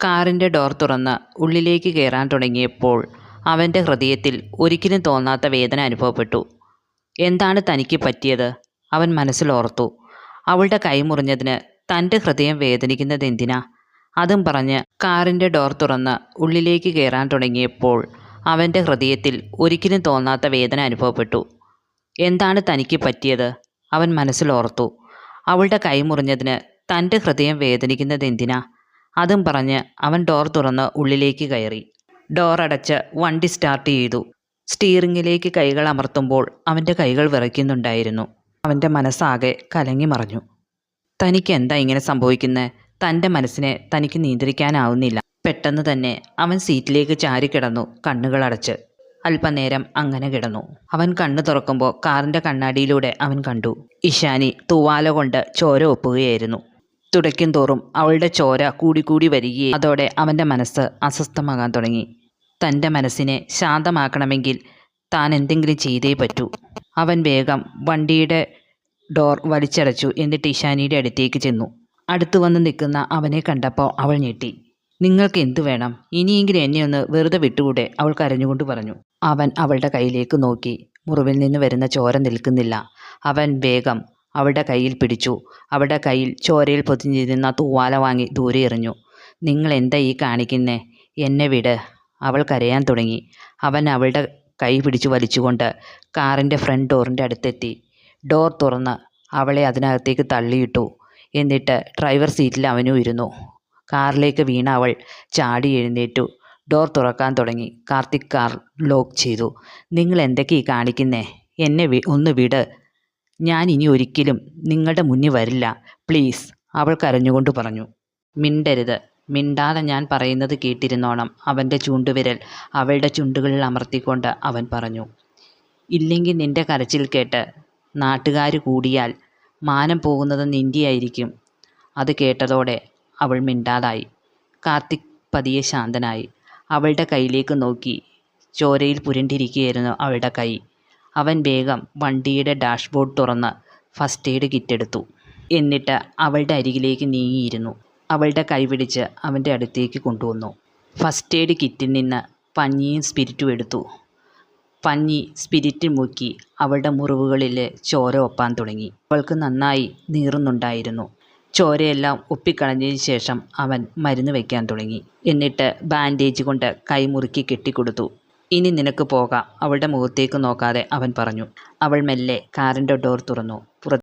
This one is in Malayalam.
കാറിൻ്റെ ഡോർ തുറന്ന് ഉള്ളിലേക്ക് കയറാൻ തുടങ്ങിയപ്പോൾ അവൻ്റെ ഹൃദയത്തിൽ ഒരിക്കലും തോന്നാത്ത വേദന അനുഭവപ്പെട്ടു. എന്താണ് തനിക്ക് പറ്റിയത്? അവൻ മനസ്സിലോർത്തു. അവളുടെ കൈ മുറിഞ്ഞതിന് തൻ്റെ ഹൃദയം വേദനിക്കുന്നത് എന്തിനാ? അതും പറഞ്ഞ് കാറിൻ്റെ ഡോർ തുറന്ന് ഉള്ളിലേക്ക് കയറാൻ തുടങ്ങിയപ്പോൾ അവൻ്റെ ഹൃദയത്തിൽ ഒരിക്കലും തോന്നാത്ത വേദന അനുഭവപ്പെട്ടു. എന്താണ് തനിക്ക് പറ്റിയത്? അവൻ മനസ്സിലോർത്തു. അവളുടെ കൈ മുറിഞ്ഞതിന് തൻ്റെ ഹൃദയം വേദനിക്കുന്നത് എന്തിനാ? അതും പറഞ്ഞ് അവൻ ഡോർ തുറന്ന് ഉള്ളിലേക്ക് കയറി. ഡോർ അടച്ച് വണ്ടി സ്റ്റാർട്ട് ചെയ്തു. സ്റ്റീറിങ്ങിലേക്ക് കൈകൾ അമർത്തുമ്പോൾ അവൻ്റെ കൈകൾ വിറയ്ക്കുന്നുണ്ടായിരുന്നു. അവൻ്റെ മനസ്സാകെ കലങ്ങി മറഞ്ഞു. തനിക്ക് എന്താ ഇങ്ങനെ സംഭവിക്കുന്നത്? തൻ്റെ മനസ്സിനെ തനിക്ക് നിയന്ത്രിക്കാനാവുന്നില്ല. പെട്ടെന്ന് തന്നെ അവൻ സീറ്റിലേക്ക് ചാരിക്കിടന്നു, കണ്ണുകളടച്ച്. അല്പനേരം അങ്ങനെ കിടന്നു. അവൻ കണ്ണു തുറക്കുമ്പോൾ കാറിൻ്റെ കണ്ണാടിയിലൂടെ അവൻ കണ്ടു ഇഷാനി തൂവാല കൊണ്ട് ചോര ഒപ്പുകയായിരുന്നു. തുടയ്ക്കും തോറും അവളുടെ ചോര കൂടിക്കൂടി വരികയും അതോടെ അവൻ്റെ മനസ്സ് അസ്വസ്ഥമാകാൻ തുടങ്ങി. തൻ്റെ മനസ്സിനെ ശാന്തമാക്കണമെങ്കിൽ താൻ എന്തെങ്കിലും ചെയ്തേ പറ്റൂ. അവൻ വേഗം വണ്ടിയുടെ ഡോർ വലിച്ചടച്ചു. എന്നിട്ട് ഇഷാനിയുടെ അടുത്തേക്ക് ചെന്നു. അടുത്തു വന്ന് നിൽക്കുന്ന അവനെ കണ്ടപ്പോൾ അവൾ ഞെട്ടി. നിങ്ങൾക്ക് എന്തു വേണം? ഇനിയെങ്കിലും എന്നെ ഒന്ന് വെറുതെ വിട്ടുകൂടെ? അവൾ കരഞ്ഞുകൊണ്ട് പറഞ്ഞു. അവൻ അവളുടെ കയ്യിലേക്ക് നോക്കി. മുറിവിൽ നിന്ന് വരുന്ന ചോര നിൽക്കുന്നില്ല. അവൻ വേഗം അവളുടെ കയ്യിൽ പിടിച്ചു. അവളുടെ കയ്യിൽ ചോരയിൽ പൊതിഞ്ഞിരുന്ന തൂവാല വാങ്ങി ദൂരെ എറിഞ്ഞു. നിങ്ങൾ എന്താ ഈ കാണിക്കുന്നേ? എന്നെ വിട്. അവൾ കരയാൻ തുടങ്ങി. അവൻ അവളുടെ കൈ പിടിച്ചു വലിച്ചുകൊണ്ട് കാറിൻ്റെ ഫ്രണ്ട് ഡോറിൻ്റെ അടുത്തെത്തി. ഡോർ തുറന്ന് അവളെ അതിനകത്തേക്ക് തള്ളിയിട്ടു. എന്നിട്ട് ഡ്രൈവർ സീറ്റിൽ അവനും ഇരുന്നു. കാറിലേക്ക് വീണ അവൾ ചാടി എഴുന്നേറ്റു. ഡോർ തുറക്കാൻ തുടങ്ങി. കാർത്തിക് കാർ ലോക്ക് ചെയ്തു. നിങ്ങൾ എന്തൊക്കെ ഈ കാണിക്കുന്നേ? എന്നെ ഒന്ന് വിട്. ഞാൻ ഇനി ഒരിക്കലും നിങ്ങളുടെ മുന്നിൽ വരില്ല, പ്ലീസ്, അവൾ കരഞ്ഞുകൊണ്ട് പറഞ്ഞു. മിണ്ടരുത്. മിണ്ടാതെ ഞാൻ പറയുന്നത് കേട്ടിരുന്നോണം. അവൻ്റെ ചൂണ്ടുവിരൽ അവളുടെ ചുണ്ടുകളിൽ അമർത്തിക്കൊണ്ട് അവൻ പറഞ്ഞു. ഇല്ലെങ്കിൽ നിന്റെ കരച്ചിൽ കേട്ട് നാട്ടുകാർ കൂടിയാൽ മാനം പോകുന്നത് നിൻ്റെയായിരിക്കും. അത് കേട്ടതോടെ അവൾ മിണ്ടാതായി. കാർത്തിക് പതിയെ ശാന്തനായി. അവളുടെ കയ്യിലേക്ക് നോക്കി. ചോരയിൽ പുരണ്ടിരിക്കുകയായിരുന്നു അവളുടെ കൈ. അവൻ വേഗം വണ്ടിയുടെ ഡാഷ്ബോർഡ് തുറന്ന് ഫസ്റ്റ് എയ്ഡ് കിറ്റ് എടുത്തു. എന്നിട്ട് അവളുടെ അരികിലേക്ക് നീങ്ങിയിരുന്നു. അവളുടെ കൈ പിടിച്ച് അവൻ്റെ അടുത്തേക്ക് കൊണ്ടുവന്നു. ഫസ്റ്റ് എയ്ഡ് കിറ്റിൽ നിന്ന് പഞ്ഞിയും സ്പിരിറ്റും എടുത്തു. പഞ്ഞി സ്പിരിറ്റ് മുക്കി അവളുടെ മുറിവുകളിൽ ചോര ഒപ്പാൻ തുടങ്ങി. അവൾക്ക് നന്നായി നീറുന്നുണ്ടായിരുന്നു. ചോരയെല്ലാം ഒപ്പിക്കളഞ്ഞതിന് ശേഷം അവൻ മരുന്ന് വയ്ക്കാൻ തുടങ്ങി. എന്നിട്ട് ബാൻഡേജ് കൊണ്ട് കൈ മുറുക്കി കെട്ടിക്കൊടുത്തു. ഇനി നിനക്ക് പോകാം, അവളുടെ മുഖത്തേക്ക് നോക്കാതെ അവൻ പറഞ്ഞു. അവൾ മെല്ലെ കാറിൻ്റെ ഡോർ തുറന്നു.